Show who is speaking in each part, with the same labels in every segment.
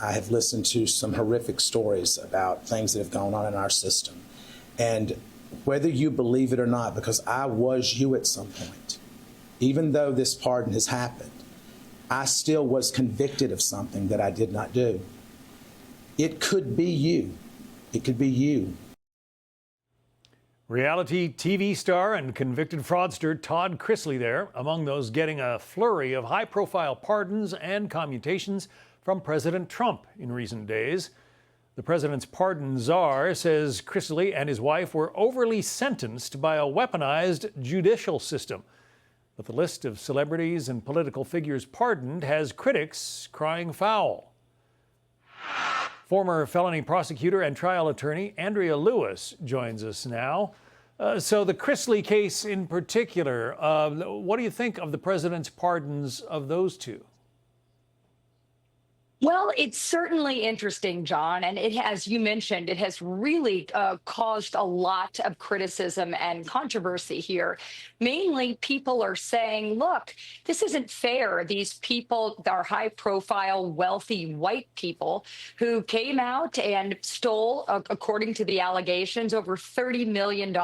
Speaker 1: I have listened to some horrific stories about things that have gone on in our system. And whether you believe it or not, because I was you at some point, even though this pardon has happened, I still was convicted of something that I did not do. It could be you. It could be you.
Speaker 2: Reality TV star and convicted fraudster Todd Chrisley there, among those getting a flurry of high-profile pardons and commutations from President Trump in recent days. The president's pardon czar says Chrisley and his wife were overly sentenced by a weaponized judicial system. But the list of celebrities and political figures pardoned has critics crying foul. Former felony prosecutor and trial attorney Andrea Lewis joins us now. So the Chrisley case in particular, what do you think of the president's pardons of those two?
Speaker 3: Well, it's certainly interesting, John, and it has, you mentioned, it has really caused a lot of criticism and controversy here. Mainly, people are saying, look, this isn't fair. These people are high-profile, wealthy, white people who came out and stole, according to the allegations, over $30 million.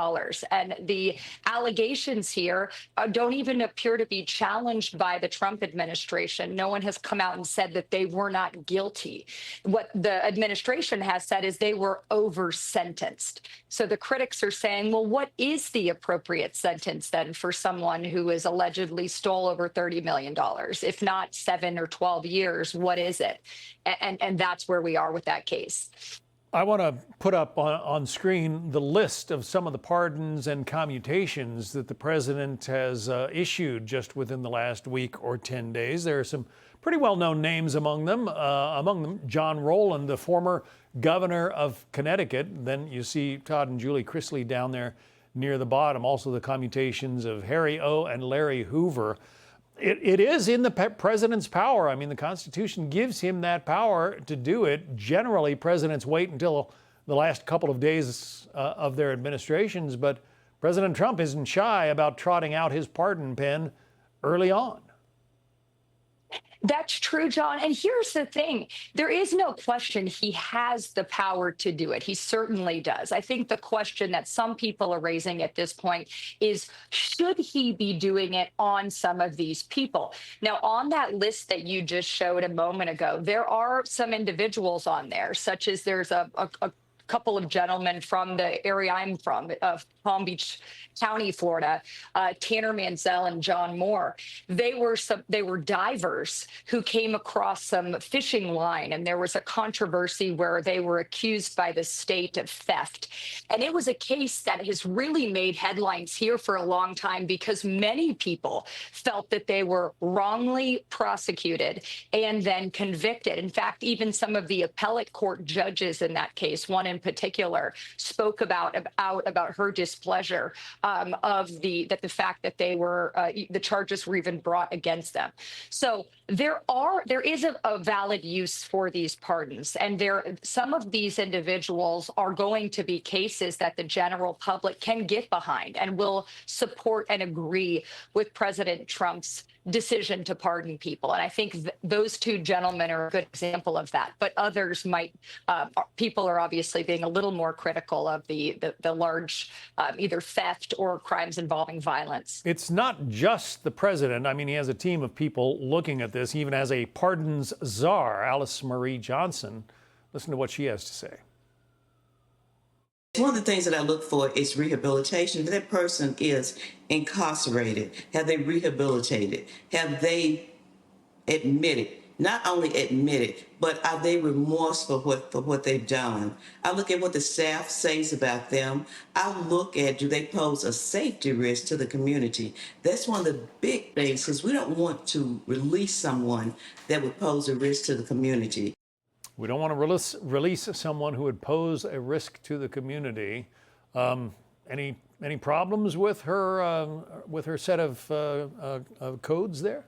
Speaker 3: And the allegations here don't even appear to be challenged by the Trump administration. No one has come out and said that they were not guilty. What the administration has said is they were over-sentenced. So the critics are saying, well, what is the appropriate sentence then for someone who is allegedly stole over $30 million? If not 7 or 12 years, what is it? And that's where we are with that case.
Speaker 2: I want to put up on screen the list of some of the pardons and commutations that the president has issued just within the last week or 10 days. There are some pretty well-known names among them. John Rowland, the former governor of Connecticut. Then you see Todd and Julie Chrisley down there near the bottom. Also the commutations of Harry O. and Larry Hoover. It is in the president's power. I mean, the Constitution gives him that power to do it. Generally, presidents wait until the last couple of days of their administrations, but President Trump isn't shy about trotting out his pardon pen early on.
Speaker 3: That's true, John. And here's the thing. There is no question he has the power to do it. He certainly does. I think the question that some people are raising at this point is, should he be doing it on some of these people? Now, on that list that you just showed a moment ago, there are some individuals on there, such as there's a couple of gentlemen from the area I'm from, Palm Beach County, Florida, Tanner Mansell and John Moore. They were divers who came across some fishing line, and there was a controversy where they were accused by the state of theft. And it was a case that has really made headlines here for a long time because many people felt that they were wrongly prosecuted and then convicted. In fact, even some of the appellate court judges in that case, one in particular, spoke about her displeasure of the fact that they were the charges were even brought against them. So there is a valid use for these pardons, and some of these individuals are going to be cases that the general public can get behind and will support and agree with President Trump's decision to pardon people. And I think those two gentlemen are a good example of that. But others might, people are obviously being a little more critical of the large either theft or crimes involving violence.
Speaker 2: It's not just the president. I mean, he has a team of people looking at this. He even has a pardons czar, Alice Marie Johnson. Listen to what she has to say.
Speaker 4: One of the things that I look for is rehabilitation. If that person is incarcerated, have they rehabilitated? Have they admitted, not only admitted, but are they remorseful for what they've done? I look at what the staff says about them. I look at, do they pose a safety risk to the community? That's one of the big things, because we don't want to release someone that would pose a risk to the community.
Speaker 2: We don't want to release someone who would pose a risk to the community. Any problems with her set of codes there?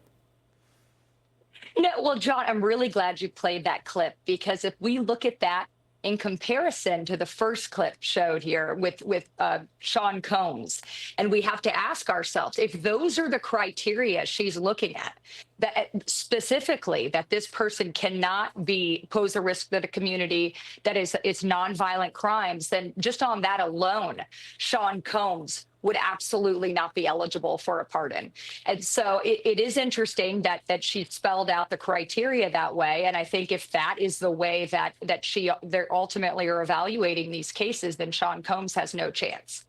Speaker 3: No, well, John, I'm really glad you played that clip, because if we look at that, in comparison to the first clip showed here with Sean Combs. And we have to ask ourselves, if those are the criteria she's looking at, that specifically that this person cannot pose a risk to the community, that it's nonviolent crimes, then just on that alone, Sean Combs would absolutely not be eligible for a pardon. And so it is interesting that she spelled out the criteria that way. And I think if that is the way that they're ultimately are evaluating these cases, then Sean Combs has no chance.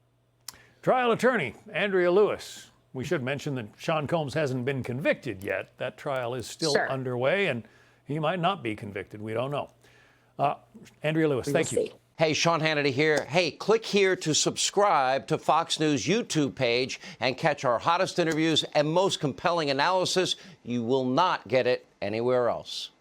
Speaker 2: Trial attorney Andrea Lewis. We should mention that Sean Combs hasn't been convicted yet. That trial is still underway, and he might not be convicted. We don't know. Andrea Lewis, thank you.
Speaker 5: Hey, Sean Hannity here. Hey, click here to subscribe to Fox News YouTube page and catch our hottest interviews and most compelling analysis. You will not get it anywhere else.